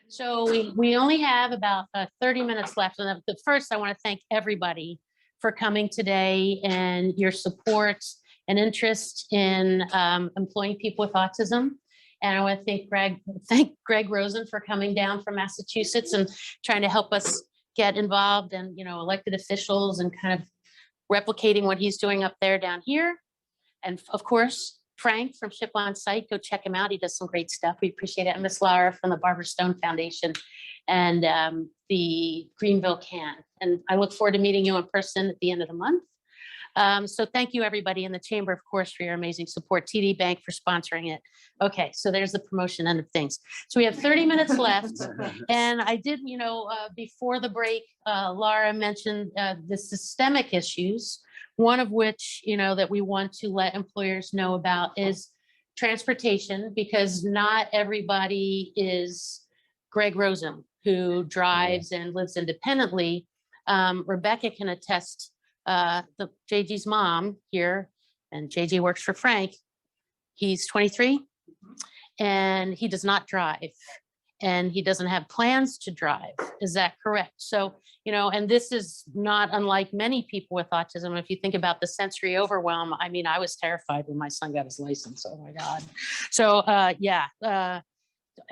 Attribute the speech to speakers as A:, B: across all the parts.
A: So we only have about 30 minutes left. And first, I want to thank everybody for coming today and your support and interest in employing people with autism. And I want to thank Greg Rosen for coming down from Massachusetts and trying to help us get involved and, elected officials and kind of replicating what he's doing up there down here. And of course, Frank from Ship on Site, go check him out. He does some great stuff. We appreciate it. And Miss Lara from the Barbara Stone Foundation and the Greenville Can. And I look forward to meeting you in person at the end of the month. So thank you, everybody in the Chamber, of course, for your amazing support. TD Bank for sponsoring it. Okay, so there's the promotion end of things. So we have 30 minutes left. And I did, before the break, Lara mentioned the systemic issues. One of which, that we want to let employers know about is transportation, because not everybody is Greg Rosen, who drives and lives independently. Rebecca can attest, JG's mom here, and JG works for Frank. He's 23 and he does not drive. And he doesn't have plans to drive. Is that correct? So, and this is not unlike many people with autism. If you think about the sensory overwhelm, I mean, I was terrified when my son got his license. Oh my God. So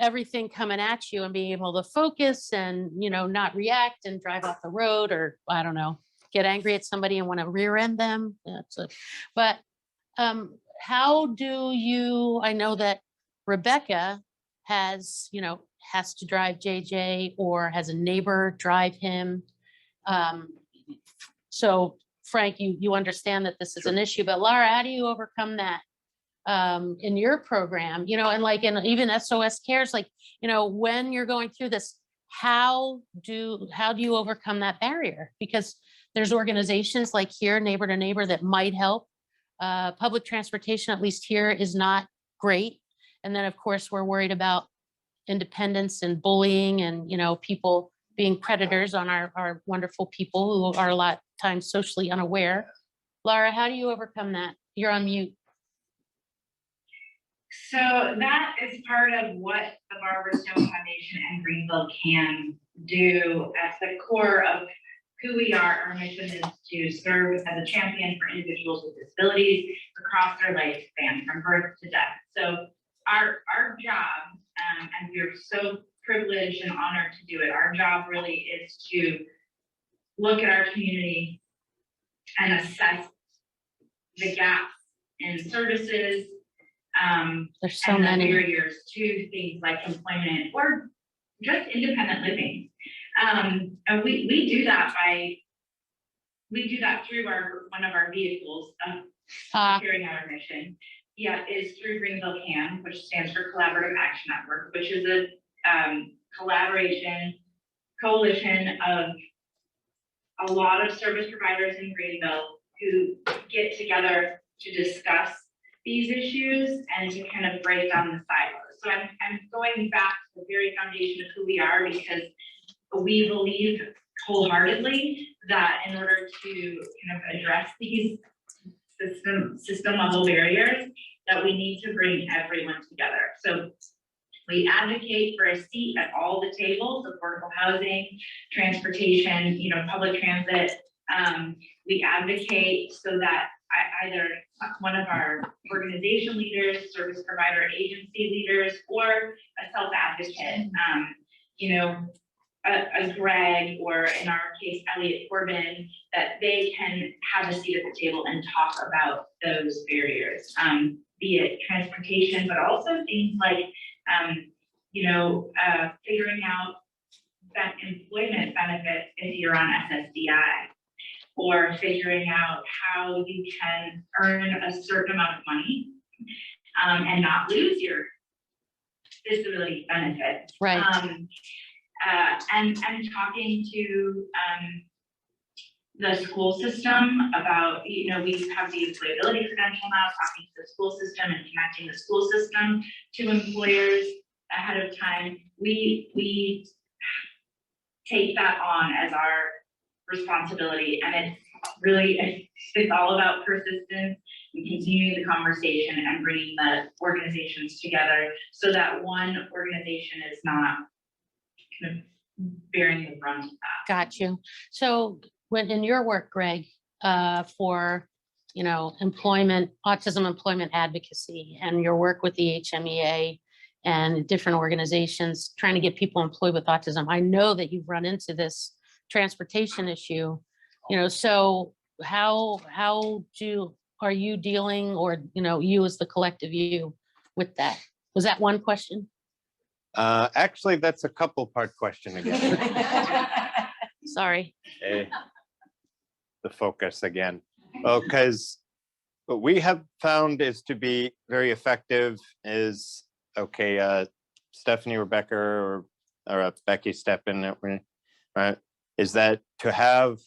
A: everything coming at you and being able to focus and, not react and drive off the road, or I don't know, get angry at somebody and want to rear end them. But how do you, I know that Rebecca has to drive JJ or has a neighbor drive him. So Frank, you understand that this is an issue, but Lara, how do you overcome that in your program? And like in even SOS Cares, like, when you're going through this, how do you overcome that barrier? Because there's organizations like here, Neighbor to Neighbor, that might help. Public transportation, at least here, is not great. And then of course, we're worried about independence and bullying and, people being predators on our wonderful people who are a lot of times socially unaware. Lara, how do you overcome that? You're on mute.
B: So that is part of what the Barbara Stone Foundation and Greenville can do. At the core of who we are, our mission is to serve as a champion for individuals with disabilities across their lifespan from birth to death. So our job, and we're so privileged and honored to do it, our job really is to look at our community and assess the gaps in services,
A: there's so many
B: barriers to things like employment or just independent living. And we do that through one of our vehicles carrying out our mission. Is through Greenville CAN, which stands for Collaborative Action Network, which is a coalition of a lot of service providers in Greenville who get together to discuss these issues and to kind of break down the silos. So I'm going back to the very foundation of who we are, because we believe wholeheartedly that in order to kind of address these system level barriers, that we need to bring everyone together. So we advocate for a seat at all the tables: affordable housing, transportation, public transit. We advocate so that either one of our organization leaders, service provider agency leaders, or a self-advocate, a Greg, or in our case, Elliot Corbin, that they can have a seat at the table and talk about those barriers, be it transportation, but also things like, figuring out that employment benefits if you're on SSDI, or figuring out how you can earn a certain amount of money and not lose your disability benefits.
A: Right.
B: And talking to the school system about, we have the employability credential now, talking to the school system and connecting the school system to employers ahead of time. We take that on as our responsibility, and it's all about persistence and continuing the conversation and bringing the organizations together so that one organization is not kind of bearing the brunt of that.
A: Got you. So when in your work, Greg, for, autism employment advocacy and your work with the HMEA and different organizations trying to get people employed with autism, I know that you've run into this transportation issue, so how are you dealing, or, you as the collective you with that? Was that one question?
C: Actually, that's a couple part question again.
A: Sorry.
C: Okay. The focus again. Well, because what we have found is to be very effective is, Stephanie, Rebecca, or Becky step in, right? Is that to have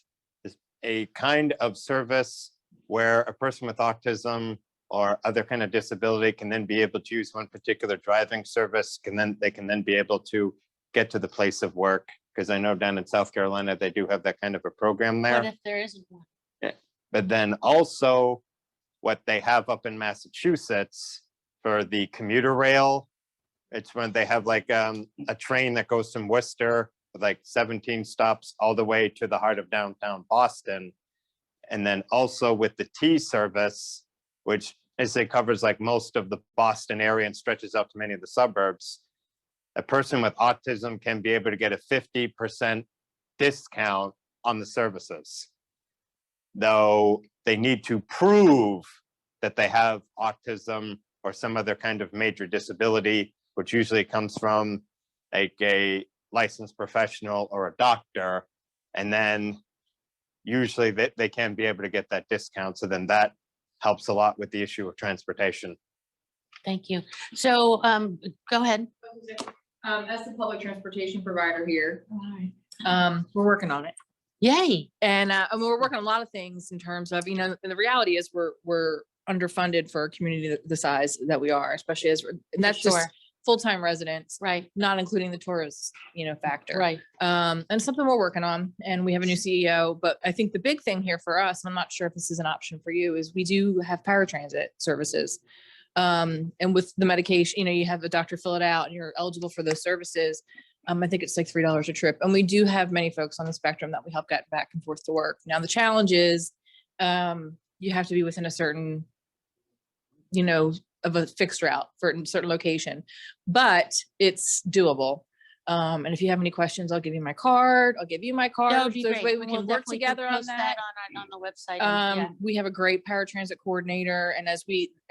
C: a kind of service where a person with autism or other kind of disability can then be able to use one particular driving service, they can then be able to get to the place of work. Because I know down in South Carolina, they do have that kind of a program there.
A: What if there isn't one?
C: But then also what they have up in Massachusetts for the commuter rail, it's when they have like a train that goes from Worcester with like 17 stops all the way to the heart of downtown Boston. And then also with the T service, which covers like most of the Boston area and stretches out to many of the suburbs, a person with autism can be able to get a 50% discount on the services. Though they need to prove that they have autism or some other kind of major disability, which usually comes from like a licensed professional or a doctor. And then usually they can be able to get that discount. So then that helps a lot with the issue of transportation.
A: Thank you. So go ahead.
D: As the public transportation provider here, we're working on it.
A: Yay.
D: And we're working on a lot of things in terms of, and the reality is we're underfunded for a community the size that we are, especially and that's
A: Sure.
D: just full-time residents,
A: Right.
D: not including the tourist, factor.
A: Right.
D: And something we're working on, and we have a new CEO, but I think the big thing here for us, and I'm not sure if this is an option for you, is we do have paratransit services. And with the medication, you have a doctor fill it out and you're eligible for those services. I think it's like $3 a trip. And we do have many folks on the spectrum that we help get back and forth to work. Now, the challenge is you have to be within a certain, of a fixed route for a certain location, but it's doable. And if you have any questions, I'll give you my card. I'll give you my card.
A: That would be
D: There's a
A: great.
D: way we
A: We'll
D: can work
A: definitely
D: together on
A: post
D: that.
A: on the website. And, yeah.
D: We have a great paratransit coordinator.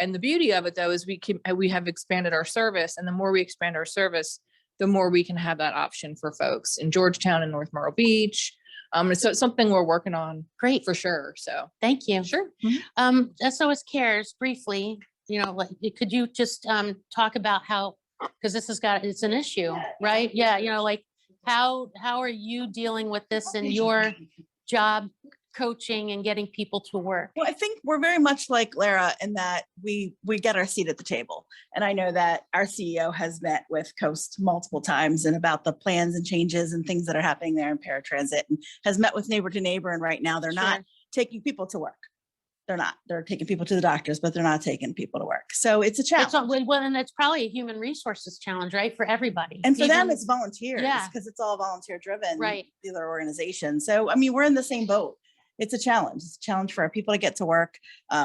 D: And the beauty of it though, is we have expanded our service, and the more we expand our service, the more we can have that option for folks in Georgetown and North Myrtle Beach. So it's something we're working on.
A: Great.
D: For sure. So
A: Thank you.
D: sure.
A: SOS Cares, briefly, could you just talk about how, because it's an issue, right? Yeah. How are you dealing with this in your job coaching and getting people to work?
E: Well, I think we're very much like Lara in that we get our seat at the table. And I know that our CEO has met with Coast multiple times and about the plans and changes and things that are happening there in paratransit, and has met with neighbor to neighbor. And right now they're not taking people to work. They're taking people to the doctors, but they're not taking people to work. So it's a challenge.
A: Well, and it's probably a human resources challenge, right? For everybody.
E: And for them, it's volunteers,
A: Yeah.
E: because it's all volunteer driven,
A: Right.
E: the other organization. So, we're in the same boat. It's a challenge. It's a challenge for our people to get to work.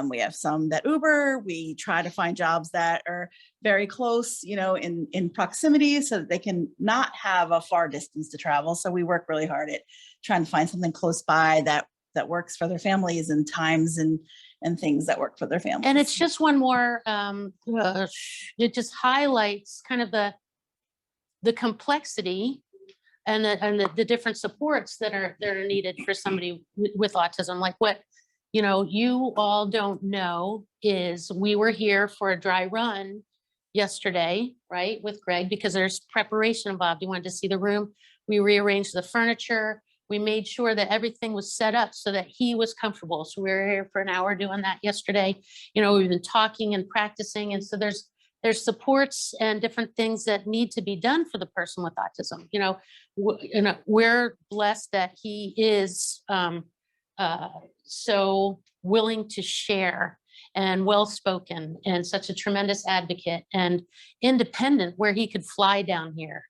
E: We have some that Uber. We try to find jobs that are very close, in proximity, so that they can not have a far distance to travel. So we work really hard at trying to find something close by that works for their families, and times and things that work for their families.
A: And it's just one more, it just highlights kind of the complexity and the different supports that are needed for somebody with autism. Like what, you all don't know is we were here for a dry run yesterday, right, with Greg, because there's preparation involved. He wanted to see the room. We rearranged the furniture. We made sure that everything was set up so that he was comfortable. So we were here for an hour doing that yesterday. We've been talking and practicing. And so there's supports and different things that need to be done for the person with autism. We're blessed that he is so willing to share and well-spoken and such a tremendous advocate and independent, where he could fly down here.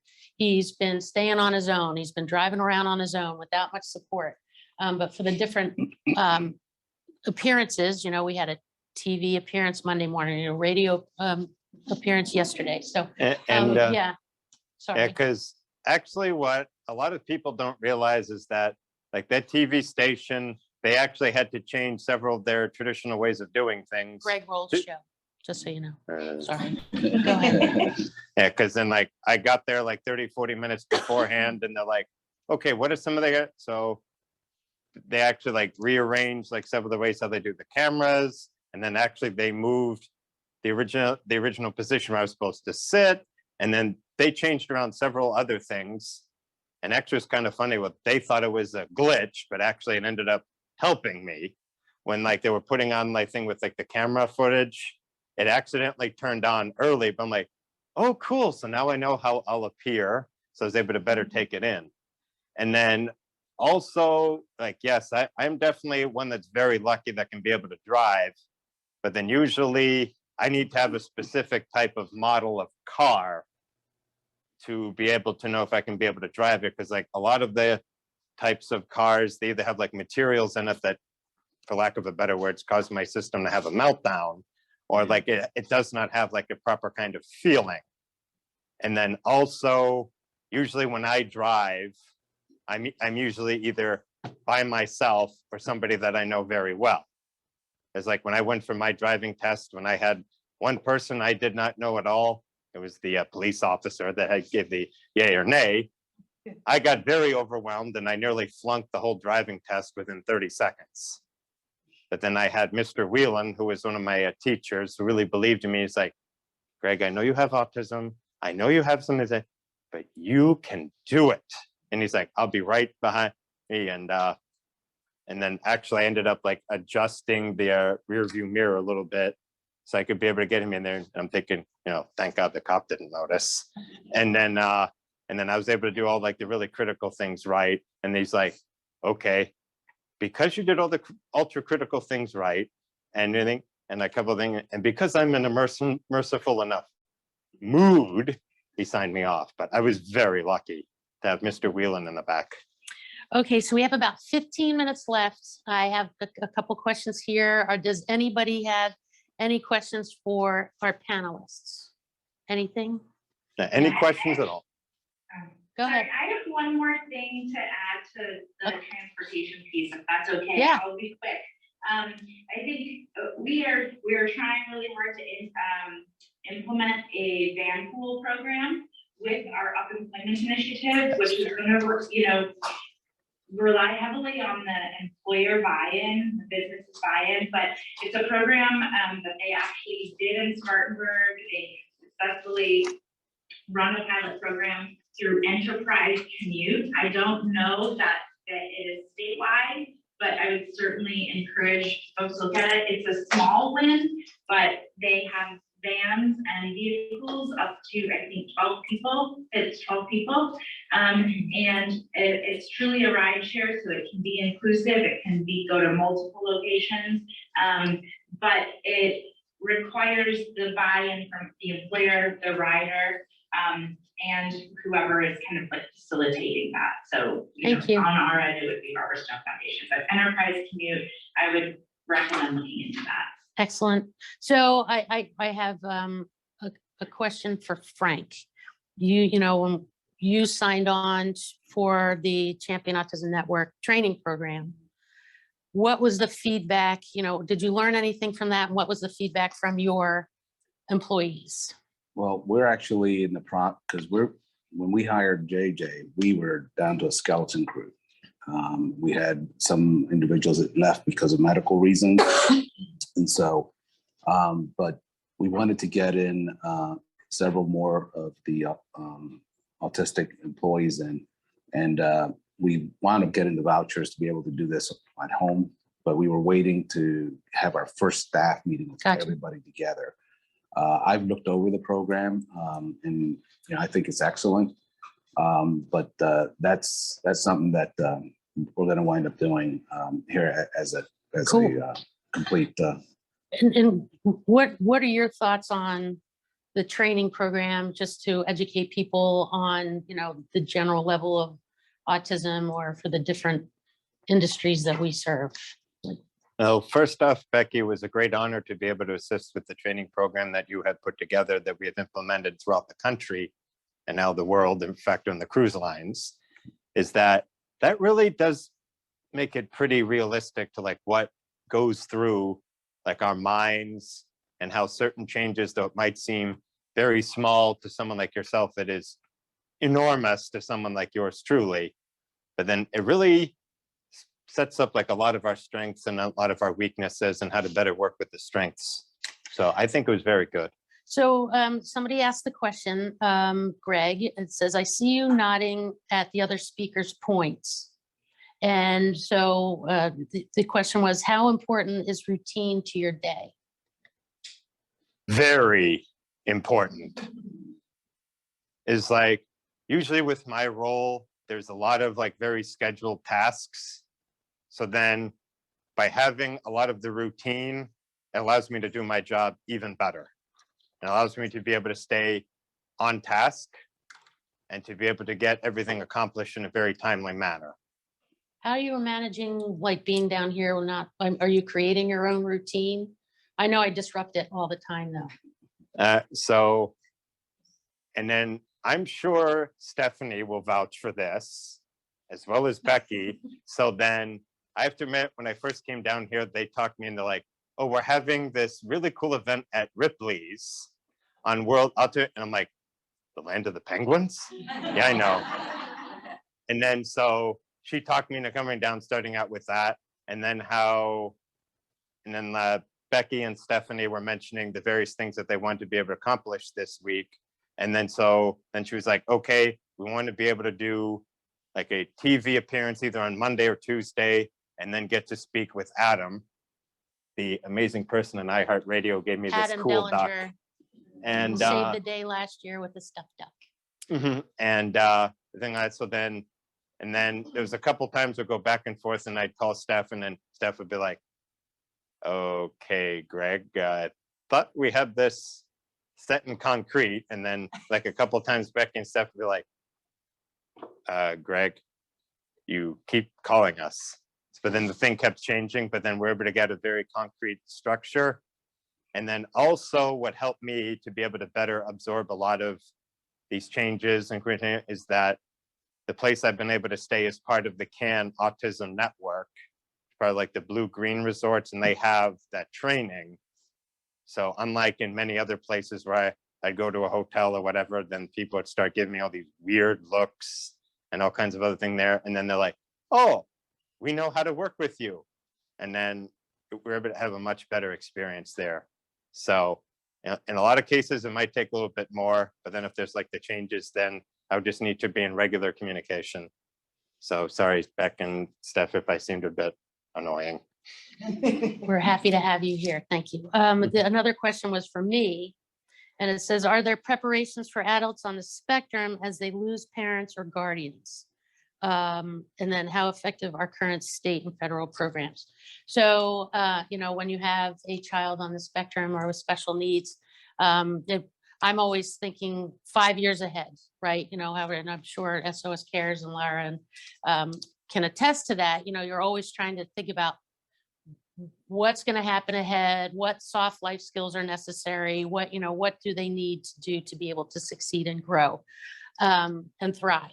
A: he's been staying on his own. He's been driving around on his own without much support. But for the different appearances, you know, we had a TV appearance Monday morning, a radio appearance yesterday. So,
C: And
A: yeah,
C: yeah,
A: sorry.
C: because actually what a lot of people don't realize is that like that TV station, they actually had to change several of their traditional ways of doing things.
A: Greg Rolls show, just so you know.
C: Uh,
A: Sorry. Go ahead.
C: Yeah, because then like I got there like 30, 40 minutes beforehand and they're like, okay, what are some of the, so they actually like rearranged like several of the ways how they do the cameras. And then actually they moved the original position where I was supposed to sit. And then they changed around several other things. And actually it's kind of funny what they thought it was a glitch, but actually it ended up helping me when like they were putting on like thing with like the camera footage. It accidentally turned on early, but I'm like, oh, cool. So now I know how I'll appear. So I was able to better take it in. And then also like, yes, I'm definitely one that's very lucky that can be able to drive. But then usually I need to have a specific type of model of car to be able to know if I can be able to drive it. Because like a lot of the types of cars, they either have like materials in it that, for lack of a better words, cause my system to have a meltdown, or like it does not have like a proper kind of feeling. And then also, usually when I drive, I'm usually either by myself or somebody that I know very well. It's like when I went for my driving test, when I had one person I did not know at all, it was the police officer that had give the yay or nay. I got very overwhelmed and I nearly flunked the whole driving test within 30 seconds. But then I had Mr. Whelan, who was one of my teachers, who really believed in me. He's like, Greg, I know you have autism. I know you have some, but you can do it. And he's like, I'll be right behind me. And then actually I ended up like adjusting the rear view mirror a little bit so I could be able to get him in there. And I'm thinking, you know, thank God the cop didn't notice. And then I was able to do all like the really critical things right. And he's like, okay, because you did all the ultra critical things right, and a couple of things, and because I'm in a merciful enough mood, he signed me off. But I was very lucky to have Mr. Whelan in the back.
A: Okay, so we have about 15 minutes left. I have a couple questions here. Or does anybody have any questions for our panelists? Anything?
C: Any questions at all?
A: Go ahead.
B: I have one more thing to add to the transportation piece, if that's okay.
A: Yeah.
B: I'll be quick. I think we are trying really hard to implement a van pool program with our Up Employment Initiative, which is going to, rely heavily on the employer buy-in, the business buy-in, but it's a program that they actually did in Spartanburg. They successfully run a pilot program through Enterprise Commute. I don't know that it is statewide, but I would certainly encourage folks to look at it. It's a small win, but they have vans and vehicles up to, I think, 12 people. It's 12 people. And it's truly a ride share, so it can be inclusive. It can go to multiple locations, but it requires the buy-in from the employer, the rider, and whoever is kind of like facilitating that. So
A: Thank you.
B: On our end, it would be Barberstone Foundation, but Enterprise Commute, I would recommend looking into that.
A: Excellent. So I have a question for Frank. When you signed on for the Champion Autism Network training program, what was the feedback? Did you learn anything from that? And what was the feedback from your employees?
F: Well, we're actually in the because when we hired JJ, we were down to a skeleton crew. We had some individuals that left because of medical reasons. And so, but we wanted to get in several more of the autistic employees in, and we wound up getting the vouchers to be able to do this at home, but we were waiting to have our first staff meeting with everybody together. I've looked over the program and I think it's excellent, but that's something that we're going to wind up doing here as a
A: Cool.
F: complete.
A: And what are your thoughts on the training program just to educate people on, the general level of autism or for the different industries that we serve.
C: Well, first off, Becky, it was a great honor to be able to assist with the training program that you had put together that we have implemented throughout the country and now the world, in fact, on the cruise lines, is that really does make it pretty realistic to like what goes through like our minds and how certain changes, though it might seem very small to someone like yourself, it is enormous to someone like yours truly. But then it really sets up like a lot of our strengths and a lot of our weaknesses and how to better work with the strengths. So I think it was very good.
A: So somebody asked the question, Greg, it says, I see you nodding at the other speaker's points. And so the question was, how important is routine to your day?
C: Very important. Is like, usually with my role, there's a lot of like very scheduled tasks. So then by having a lot of the routine, it allows me to do my job even better. It allows me to be able to stay on task and to be able to get everything accomplished in a very timely manner.
A: How are you managing like being down here or not? Are you creating your own routine? I know I disrupt it all the time though.
C: And then I'm sure Stephanie will vouch for this as well as Becky. So then I have to admit, when I first came down here, they talked me into like, oh, we're having this really cool event at Ripley's on World Autism. And I'm like, the land of the penguins? Yeah, I know. And then so she talked me into coming down, starting out with that. And then Becky and Stephanie were mentioning the various things that they wanted to be able to accomplish this week. And then she was like, okay, we want to be able to do like a TV appearance either on Monday or Tuesday, and then get to speak with Adam, the amazing person in iHeartRadio gave me this
A: Adam
C: cool duck.
A: Dellinger
C: And
A: saved the day last year with the stuffed duck.
C: And the thing and then there was a couple times we'd go back and forth and I'd call Steph and then Steph would be like, okay, Greg, thought we had this set in concrete. And then like a couple times Becky and Steph would be like, Greg, you keep calling us. But then the thing kept changing, but then we're able to get a very concrete structure. And then also what helped me to be able to better absorb a lot of these changes and is that the place I've been able to stay is part of the CAN Autism Network, part of like the Blue Green Resorts, and they have that training. So unlike in many other places where I'd go to a hotel or whatever, then people would start giving me all these weird looks and all kinds of other things there. And then they're like, oh, we know how to work with you. And then we're able to have a much better experience there. So in a lot of cases, it might take a little bit more, but then if there's like the changes, then I would just need to be in regular communication. So sorry, Beck and Steph, if I seemed a bit annoying.
A: We're happy to have you here. Thank you. Another question was for me, and it says, are there preparations for adults on the spectrum as they lose parents or guardians? And then how effective are current state and federal programs? So, when you have a child on the spectrum or with special needs, I'm always thinking 5 years ahead, right? And I'm sure SOS Cares and Lara can attest to that. You're always trying to think about what's going to happen ahead, what soft life skills are necessary, what do they need to do to be able to succeed and grow and thrive.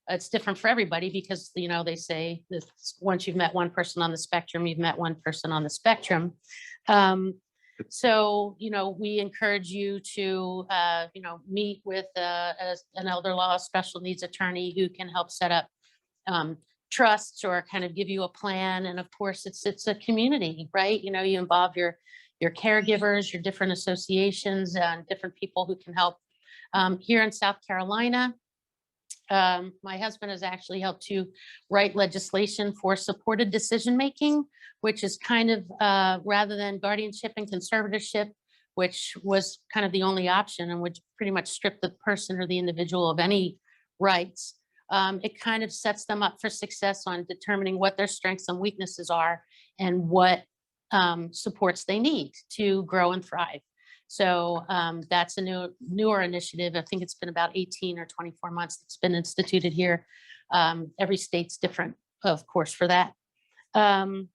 A: It's different for everybody because, they say that once you've met one person on the spectrum, you've met one person on the spectrum. So, we encourage you to, meet with an elder law special needs attorney who can help set up trusts or kind of give you a plan. And of course, it's a community, right? You involve your caregivers, your different associations, and different people who can help. Here in South Carolina, my husband has actually helped to write legislation for supported decision-making, which is kind of rather than guardianship and conservatorship, which was kind of the only option and which pretty much stripped the person or the individual of any rights. It kind of sets them up for success on determining what their strengths and weaknesses are and what supports they need to grow and thrive. So that's a newer initiative. I think it's been about 18 or 24 months. It's been instituted here. Every state's different, of course, for that. And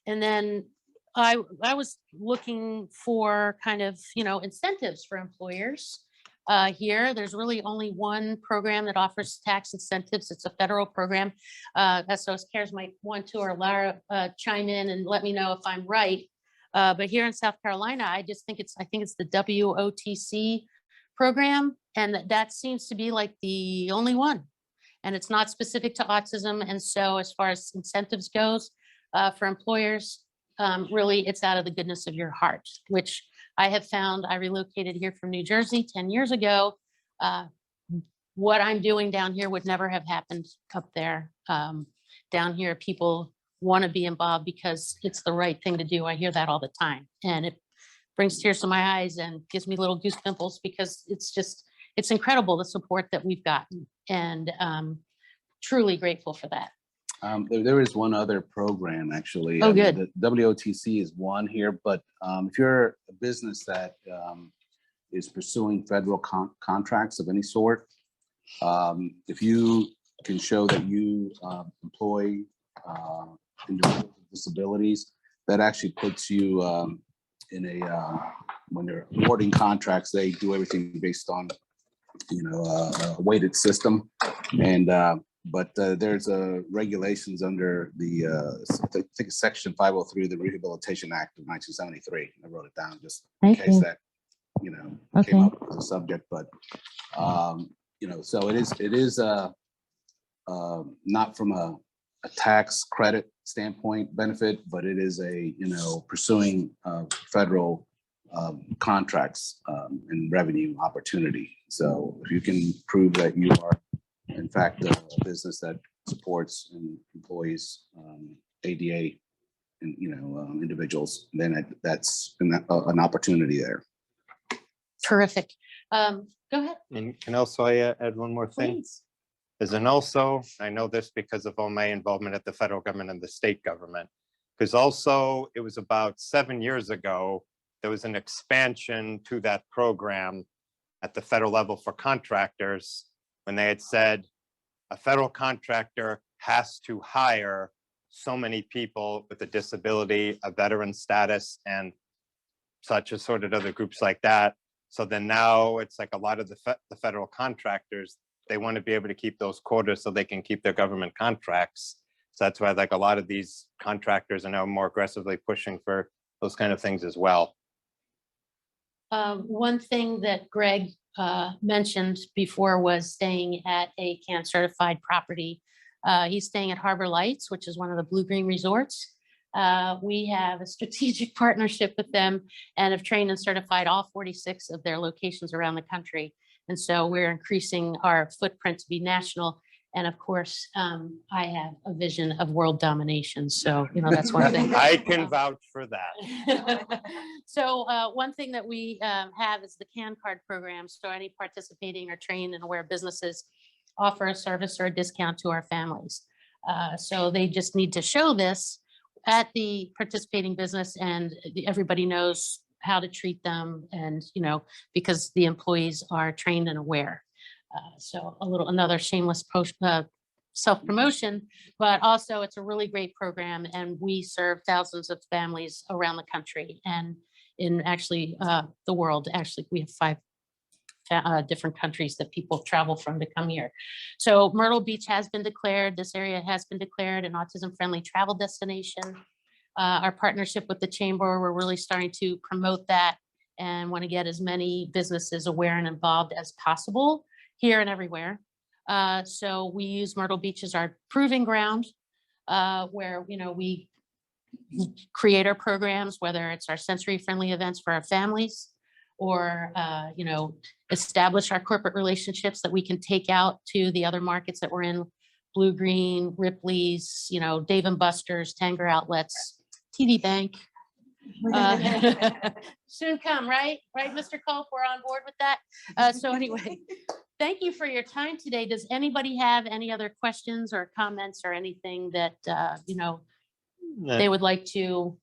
A: then I was looking for kind of, incentives for employers. Here, there's really only one program that offers tax incentives. It's a federal program. SOS Cares might want to, or Lara chime in and let me know if I'm right. But here in South Carolina, I think it's the WOTC program, and that seems to be like the only one. And it's not specific to autism. And so as far as incentives goes for employers, really it's out of the goodness of your heart, which I have found. I relocated here from New Jersey 10 years ago. What I'm doing down here would never have happened up there. Down here, people want to be involved because it's the right thing to do. I hear that all the time. And it brings tears to my eyes and gives me little goose pimples because it's incredible, the support that we've gotten. And truly grateful for that.
F: There is one other program, actually.
A: Oh, good.
F: The WOTC is one here, but if you're a business that is pursuing federal contracts of any sort, if you can show that you employ individuals with disabilities, that actually puts you in a, when they're awarding contracts, they do everything based on, a weighted system. And but there's regulations under the I think it's Section 503 of the Rehabilitation Act of 1973. I wrote it down just in case that came up as a subject. But so it is not from a tax credit standpoint benefit, but it is a pursuing federal contracts and revenue opportunity. So if you can prove that you are in fact a business that supports and employs ADA and individuals, then that's an opportunity there.
A: Terrific. Go ahead.
C: And can also I add one more thing?
A: Please.
C: I know this because of all my involvement at the federal government and the state government, because also it was about 7 years ago, there was an expansion to that program at the federal level for contractors, when they had said a federal contractor has to hire so many people with a disability, a veteran status, and such assorted other groups like that. So then now it's like a lot of the federal contractors, they want to be able to keep those quotas so they can keep their government contracts. So that's why like a lot of these contractors are now more aggressively pushing for those kind of things as well.
A: One thing that Greg mentioned before was staying at a CAN certified property. He's staying at Harbor Lights, which is one of the Blue Green resorts. We have a strategic partnership with them and have trained and certified all 46 of their locations around the country. And so we're increasing our footprint to be national. And of course, I have a vision of world domination. So, that's one thing.
C: I can vouch for that.
A: So one thing that we have is the CAN card program. So any participating or trained and aware businesses offer a service or a discount to our families. So they just need to show this at the participating business, and everybody knows how to treat them, and because the employees are trained and aware. So another shameless self-promotion, but also it's a really great program, and we serve thousands of families around the country and in actually the world. Actually, we have 5 different countries that people travel from to come here. So Myrtle Beach has been declared, this area has been declared an autism-friendly travel destination. Our partnership with the Chamber, we're really starting to promote that and want to get as many businesses aware and involved as possible here and everywhere. So we use Myrtle Beach as our proving ground, where we create our programs, whether it's our sensory-friendly events for our families, or establish our corporate relationships that we can take out to the other markets that we're in: Blue Green, Ripley's, Dave and Buster's, Tanger Outlets, TD Bank. Soon come, right, Mr. Culp? We're on board with that. So anyway, thank you for your time today. Does anybody have any other questions or comments or anything that they would like to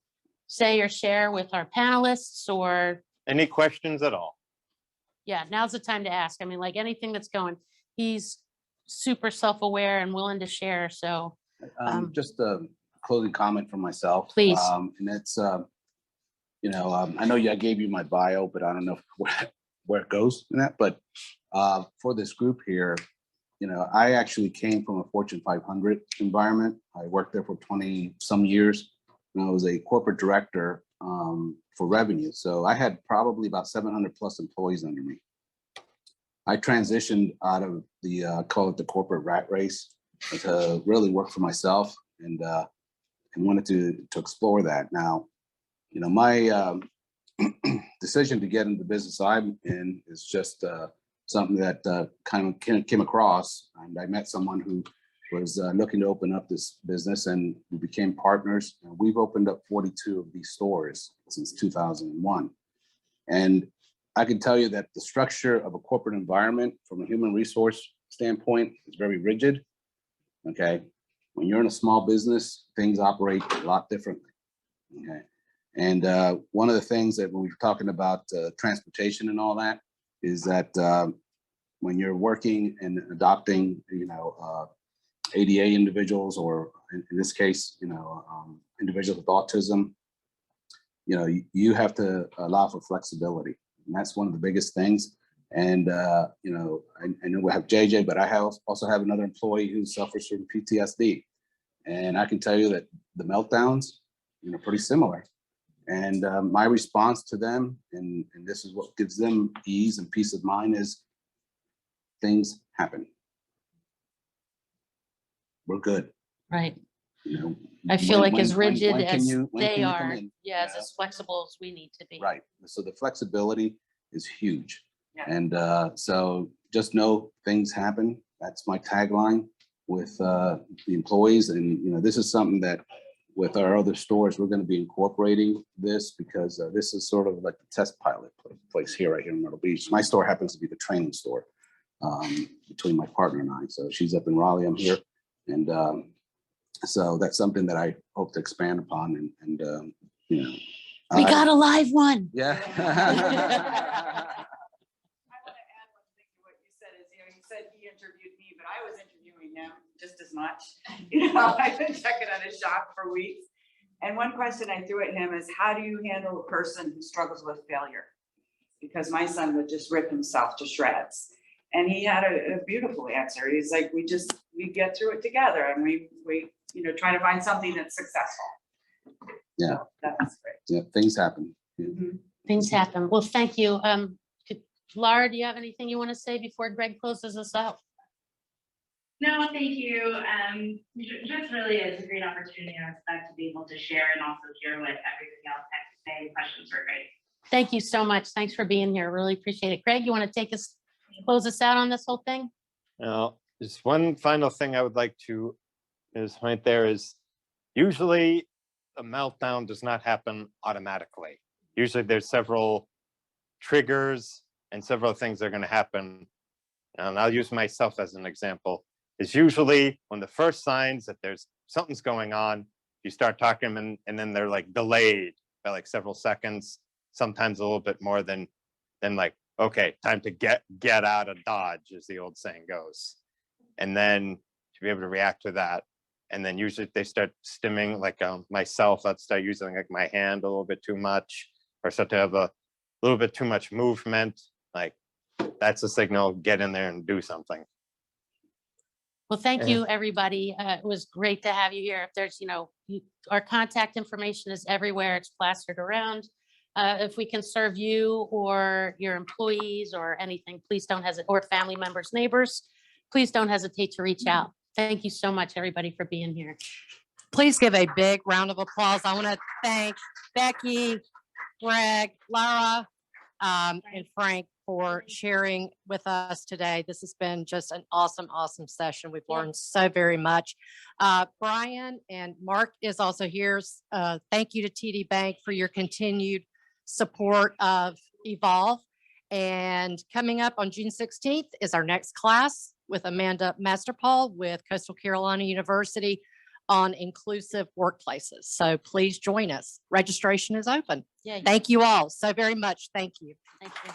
A: say or share with our panelists, or
C: Any questions at all?
A: Yeah, now's the time to ask. I mean, like anything that's going, he's super self-aware and willing to share. So
F: Just a closing comment from myself.
A: Please.
F: And that's, I know I gave you my bio, but I don't know where it goes in that. But for this group here, I actually came from a Fortune 500 environment. I worked there for 20 some years, and I was a corporate director for revenue. So I had probably about 700 plus employees under me. I transitioned out of the call it the corporate rat race to really work for myself, and wanted to explore that. Now, my decision to get into the business I'm in is just something that kind of came across, and I met someone who was looking to open up this business, and we became partners. And we've opened up 42 of these stores since 2001. And I can tell you that the structure of a corporate environment from a human resource standpoint is very rigid. Okay. When you're in a small business, things operate a lot differently. Okay. And one of the things that when we were talking about transportation and all that is that when you're working and adopting, ADA individuals, or in this case, individuals with autism, you have to allow for flexibility. And that's one of the biggest things. And, I know we have JJ, but I also have another employee who suffers from PTSD. And I can tell you that the meltdowns, pretty similar. And my response to them, and this is what gives them ease and peace of mind, is things happen. We're good.
A: right. I feel like as rigid
F: when can
A: as
F: you
A: they
F: come
A: are,
F: in?
A: yeah, as flexible as we need to be.
F: Right. So the flexibility is huge.
B: Yeah.
F: And so just know things happen. That's my tagline with the employees. And, this is something that with our other stores, we're going to be incorporating this, because this is sort of like the test pilot place here, right here in Myrtle Beach. My store happens to be the training store between my partner and I. So she's up in Raleigh, I'm here. And so that's something that I hope to expand upon. And
A: We got a live one.
F: Yeah.
G: I want to add one thing to what you said is, you said he interviewed me, but I was interviewing him just as much. I've been checking on his shop for weeks. And one question I threw at him is, how do you handle a person who struggles with failure? Because my son would just rip himself to shreds. And he had a beautiful answer. He's like, we get through it together, and we try to find something that's successful.
F: Yeah.
G: So that's great.
F: Yeah, things happen. Yeah.
G: Mhm.
A: Things happen. Well, thank you. Lara, do you have anything you want to say before Greg closes us out?
B: No, thank you. Just really is a great opportunity, I expect, to be able to share and also hear what everybody else had to say. Questions were great.
A: Thank you so much. Thanks for being here. Really appreciate it. Greg, you want to close us out on this whole thing?
C: Now, just one final thing I would like to is right there is usually a meltdown does not happen automatically. Usually there's several triggers and several things that are going to happen. And I'll use myself as an example. Is usually when the first signs that there's something's going on, you start talking and then they're like delayed by like several seconds, sometimes a little bit more than like, okay, time to get out of Dodge, as the old saying goes. And then to be able to react to that. And then usually they start stimming, like myself, I'd start using like my hand a little bit too much, or start to have a little bit too much movement. Like that's a signal, get in there and do something.
A: Well, thank you, everybody. It was great to have you here. If there's, our contact information is everywhere. It's plastered around. If we can serve you or your employees or anything, please don't hesitate, or family members, neighbors, please don't hesitate to reach out. Thank you so much, everybody, for being here.
H: Please give a big round of applause. I want to thank Becky, Greg, Lara, and Frank for sharing with us today. This has been just an awesome, awesome session. We've learned so very much. Brian and Mark is also here. Thank you to TD Bank for your continued support of Evolve. And coming up on June 16th is our next class with Amanda Masterpaul with Coastal Carolina University. on inclusive workplaces. So please join us. Registration is open.
A: Yeah.
H: Thank you all so very much. Thank you.
A: Thank you.